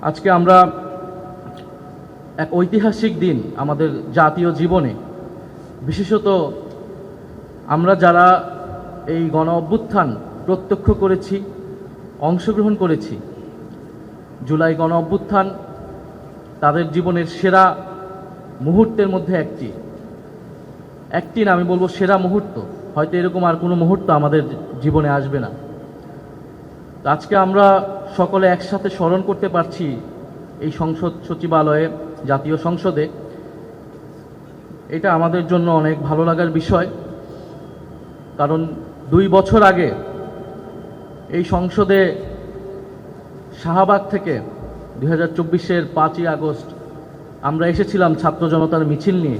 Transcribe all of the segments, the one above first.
আজকে আমরা এক ঐতিহাসিক দিন আমাদের জাতীয় জীবনে, বিশেষত আমরা যারা এই গণ অভ্যুত্থান প্রত্যক্ষ করেছি, অংশগ্রহণ করেছি। জুলাই গণ অভ্যুত্থান তাদের জীবনের সেরা মুহূর্তের মধ্যে একটি না, আমি বলবো সেরা মুহূর্ত। হয়তো এরকম আর কোনো মুহূর্ত আমাদের জীবনে আসবে না। আজকে আমরা সকলে একসাথে স্মরণ করতে পারছি এই সংসদ সচিবালয়ে, জাতীয় সংসদে। এটা আমাদের জন্য অনেক ভালো লাগার বিষয়, কারণ 2 বছর আগে এই সংসদে শাহবাগ থেকে 2024-এর 5ই আগস্ট আমরা এসেছিলাম ছাত্র জনতার মিছিল নিয়ে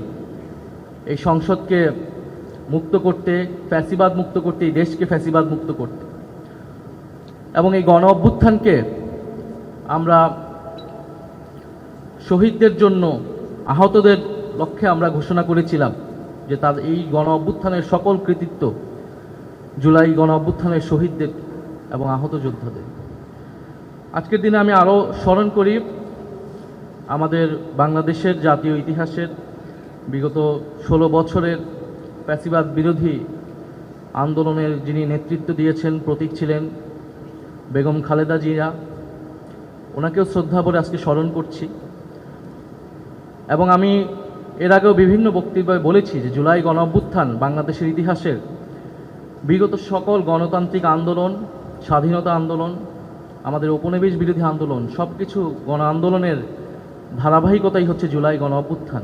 এই সংসদকে মুক্ত করতে, ফ্যাসিবাদ মুক্ত করতে, এই দেশকে ফ্যাসিবাদ মুক্ত করতে। এবং এই গণ অভ্যুত্থানকে আমরা শহীদদের জন্য, আহতদের লক্ষ্যে আমরা ঘোষণা করেছিলাম যে তাদের এই গণ অভ্যুত্থানের সকল কৃতিত্ব জুলাই গণ অভ্যুত্থানের শহীদদের এবং আহত যোদ্ধাদের। আজকের দিনে আমি আরও স্মরণ করি আমাদের বাংলাদেশের জাতীয় ইতিহাসের বিগত 16 বছরের ফ্যাসিবাদ বিরোধী আন্দোলনের যিনি নেতৃত্ব দিয়েছেন, প্রতীক ছিলেন বেগম খালেদা জিয়া। ওনাকেও শ্রদ্ধা করে আজকে স্মরণ করছি। এবং আমি এর আগেও বিভিন্ন বক্তব্যে বলেছি যে জুলাই গণ অভ্যুত্থান বাংলাদেশের ইতিহাসের বিগত সকল গণতান্ত্রিক আন্দোলন, স্বাধীনতা আন্দোলন, আমাদের উপনিবেশ বিরোধী আন্দোলন, সব কিছু গণ আন্দোলনের ধারাবাহিকতাই হচ্ছে জুলাই গণ অভ্যুত্থান।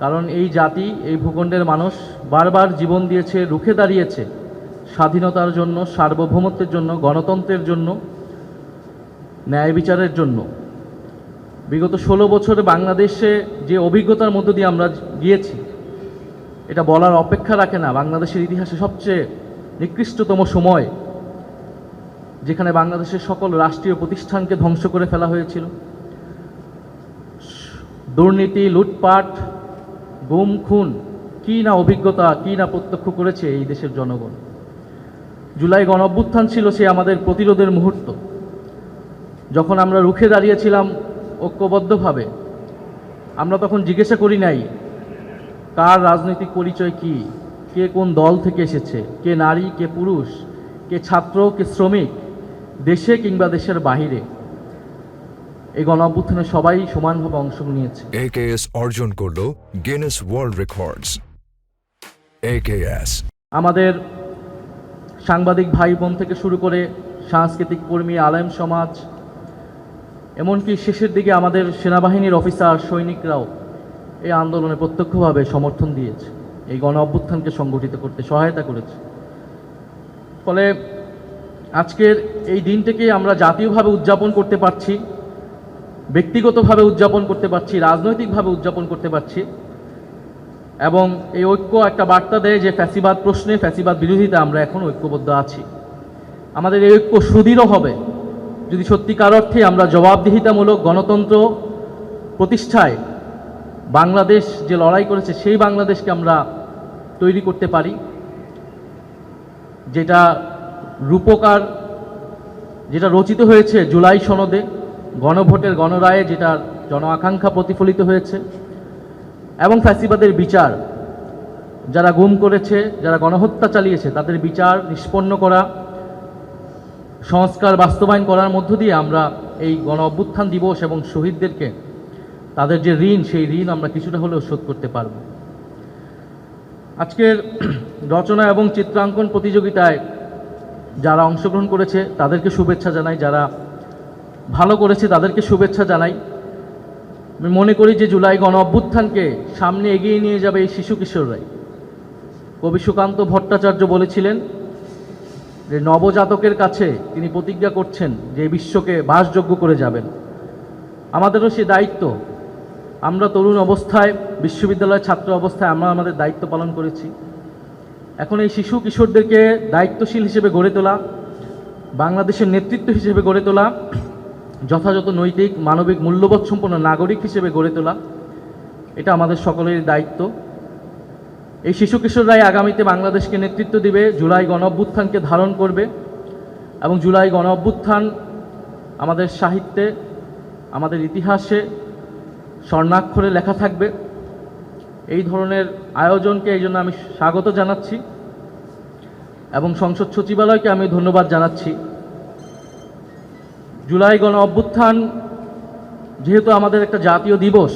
কারণ এই জাতি, এই ভূখণ্ডের মানুষ বারবার জীবন দিয়েছে, রুখে দাঁড়িয়েছে স্বাধীনতার জন্য, সার্বভৌমত্বের জন্য, গণতন্ত্রের জন্য, ন্যায় বিচারের জন্য। বিগত 16 বছরে বাংলাদেশে যে অভিজ্ঞতার মধ্য দিয়ে আমরা গিয়েছি, এটা বলার অপেক্ষা রাখে না। বাংলাদেশের ইতিহাসে সবচেয়ে নিকৃষ্টতম সময়, যেখানে বাংলাদেশের সকল রাষ্ট্রীয় প্রতিষ্ঠানকে ধ্বংস করে ফেলা হয়েছিল, দুর্নীতি, লুটপাট, গুম খুন, কী না অভিজ্ঞতা, কী না প্রত্যক্ষ করেছে এই দেশের জনগণ। জুলাই গণ অভ্যুত্থান ছিল সে আমাদের প্রতিরোধের মুহূর্ত, যখন আমরা রুখে দাঁড়িয়েছিলাম ঐক্যবদ্ধভাবে। আমরা তখন জিজ্ঞাসা করি নাই কার রাজনৈতিক পরিচয় কি, কে কোন দল থেকে এসেছে, কে নারী, কে পুরুষ, কে ছাত্র, কে শ্রমিক, দেশে কিংবা দেশের বাহিরে। এই গণ অভ্যুত্থানে সবাই সমানভাবে অংশ নিয়েছে। AKS অর্জন করল গিনেস ওয়ার্ল্ড রেকর্ডস। AKS আমাদের সাংবাদিক ভাই বোন থেকে শুরু করে সাংস্কৃতিক কর্মী, আলেম সমাজ, এমনকি শেষের দিকে আমাদের সেনাবাহিনীর অফিসার, সৈনিকরাও এই আন্দোলনে প্রত্যক্ষভাবে সমর্থন দিয়েছে, এই গণ অভ্যুত্থানকে সংগঠিত করতে সহায়তা করেছে। ফলে আজকের এই দিনটিকে আমরা জাতীয়ভাবে উদযাপন করতে পারছি, ব্যক্তিগতভাবে উদযাপন করতে পারছি, রাজনৈতিকভাবে উদযাপন করতে পারছি। এবং এই ঐক্য একটা বার্তা দেয় যে ফ্যাসিবাদ প্রশ্নে, ফ্যাসিবাদ বিরোধিতা আমরা এখন ঐক্যবদ্ধ আছি। আমাদের এই ঐক্য সুদৃঢ় হবে যদি সত্যিকার অর্থে আমরা জবাবদিহিতামূলক গণতন্ত্র প্রতিষ্ঠায় বাংলাদেশ যে লড়াই করেছে সেই বাংলাদেশকে আমরা তৈরি করতে পারি, যেটা রূপকার, যেটা রচিত হয়েছে জুলাই সনদে, গণভোটের গণরায়ে, যেটা জন আকাঙ্ক্ষা প্রতিফলিত হয়েছে। এবং ফ্যাসিবাদের বিচার, যারা গুম করেছে, যারা গণহত্যা চালিয়েছে, তাদের বিচার নিষ্পন্ন করা, সংস্কার বাস্তবায়ন করার মধ্য দিয়ে আমরা এই গণ অভ্যুত্থান দিবস এবং শহীদদেরকে তাদের যে ঋণ, সেই ঋণ আমরা কিছুটা হলেও শোধ করতে পারব। আজকের রচনা এবং চিত্রাঙ্কন প্রতিযোগিতায় যারা অংশগ্রহণ করেছে তাদেরকে শুভেচ্ছা জানাই, যারা ভালো করেছে তাদেরকে শুভেচ্ছা জানাই। আমি মনে করি যে জুলাই গণ অভ্যুত্থানকে সামনে এগিয়ে নিয়ে যাবে এই শিশু কিশোররাই। কবি সুকান্ত ভট্টাচার্য বলেছিলেন যে নবজাতকের কাছে তিনি প্রতিজ্ঞা করছেন যে বিশ্বকে বাসযোগ্য করে যাবেন। আমাদেরও সে দায়িত্ব। আমরা তরুণ অবস্থায়, বিশ্ববিদ্যালয়ের ছাত্র অবস্থায় আমরা আমাদের দায়িত্ব পালন করেছি। এখন এই শিশু কিশোরদেরকে দায়িত্বশীল হিসেবে গড়ে তোলা, বাংলাদেশের নেতৃত্ব হিসেবে গড়ে তোলা, যথাযথ নৈতিক মানবিক মূল্যবোধ সম্পন্ন নাগরিক হিসেবে গড়ে তোলা, এটা আমাদের সকলের দায়িত্ব। এই শিশু কিশোররাই আগামীতে বাংলাদেশকে নেতৃত্ব দিবে, জুলাই গণ অভ্যুত্থানকে ধারণ করবে। এবং জুলাই গণ অভ্যুত্থান আমাদের সাহিত্যে, আমাদের ইতিহাসে স্বর্ণাক্ষরে লেখা থাকবে। এই ধরনের আয়োজনকে এই জন্য আমি স্বাগত জানাচ্ছি এবং সংসদ সচিবালয়কে আমি ধন্যবাদ জানাচ্ছি। জুলাই গণ অভ্যুত্থান যেহেতু আমাদের একটা জাতীয় দিবস,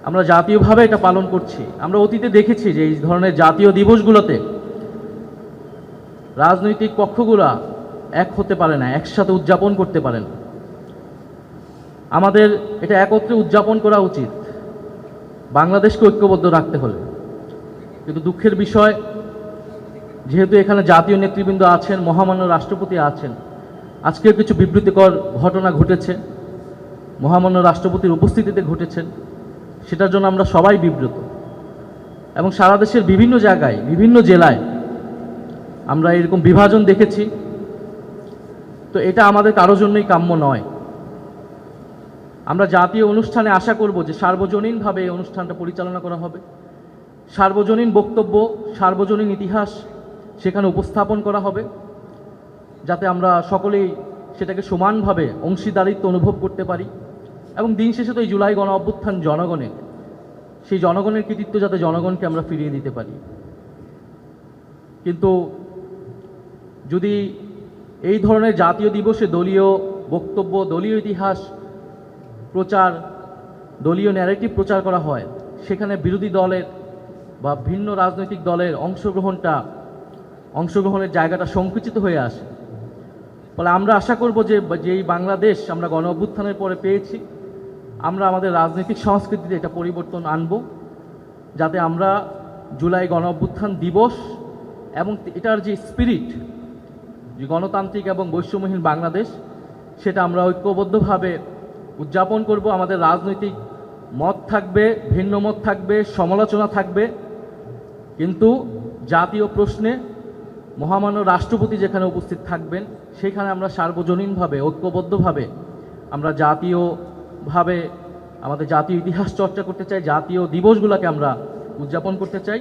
আমরা জাতীয়ভাবে এটা পালন করছি। আমরা অতীতে দেখেছি যে এই ধরনের জাতীয় দিবসগুলোতে রাজনৈতিক পক্ষগুলা এক হতে পারে না, একসাথে উদযাপন করতে পারে না। আমাদের এটা একত্রে উদযাপন করা উচিত, বাংলাদেশকে ঐক্যবদ্ধ রাখতে হলে। কিন্তু দুঃখের বিষয়, যেহেতু এখানে জাতীয় নেতৃবৃন্দ আছেন, মহামান্য রাষ্ট্রপতি আছেন, আজকেও কিছু বিবৃতিকর ঘটনা ঘটেছে, মহামান্য রাষ্ট্রপতির উপস্থিতিতে ঘটেছেন, সেটার জন্য আমরা সবাই বিব্রত। এবং সারা দেশের বিভিন্ন জায়গায়, বিভিন্ন জেলায় আমরা এরকম বিভাজন দেখেছি। তো এটা আমাদের কারোর জন্যই কাম্য নয়। আমরা জাতীয় অনুষ্ঠানে আশা করব যে সার্বজনীনভাবে এই অনুষ্ঠানটা পরিচালনা করা হবে, সার্বজনীন বক্তব্য, সার্বজনীন ইতিহাস সেখানে উপস্থাপন করা হবে, যাতে আমরা সকলেই সেটাকে সমানভাবে অংশীদারিত্ব অনুভব করতে পারি। এবং দিন শেষে তো এই জুলাই গণ অভ্যুত্থান জনগণের, সেই জনগণের কৃতিত্ব যাতে জনগণকে আমরা ফিরিয়ে দিতে পারি। কিন্তু যদি এই ধরনের জাতীয় দিবসে দলীয় বক্তব্য, দলীয় ইতিহাস প্রচার, দলীয় ন্যারেটিভ প্রচার করা হয়, সেখানে বিরোধী দলের বা ভিন্ন রাজনৈতিক দলের অংশগ্রহণের জায়গাটা সংকুচিত হয়ে আসে। ফলে আমরা আশা করব যে এই বাংলাদেশ আমরা গণ অভ্যুত্থানের পরে পেয়েছি, আমরা আমাদের রাজনৈতিক সংস্কৃতিতে এটা পরিবর্তন আনব, যাতে আমরা জুলাই গণ অভ্যুত্থান দিবস এবং এটার যে স্পিরিট, যে গণতান্ত্রিক এবং বৈষম্যহীন বাংলাদেশ, সেটা আমরা ঐক্যবদ্ধভাবে উদযাপন করব। আমাদের রাজনৈতিক মত থাকবে, ভিন্ন মত থাকবে, সমালোচনা থাকবে, কিন্তু জাতীয় প্রশ্নে মহামান্য রাষ্ট্রপতি যেখানে উপস্থিত থাকবেন, সেখানে আমরা সার্বজনীনভাবে, ঐক্যবদ্ধভাবে আমরা জাতীয়ভাবে আমাদের জাতীয় ইতিহাস চর্চা করতে চাই, জাতীয় দিবসগুলোকে আমরা উদযাপন করতে চাই।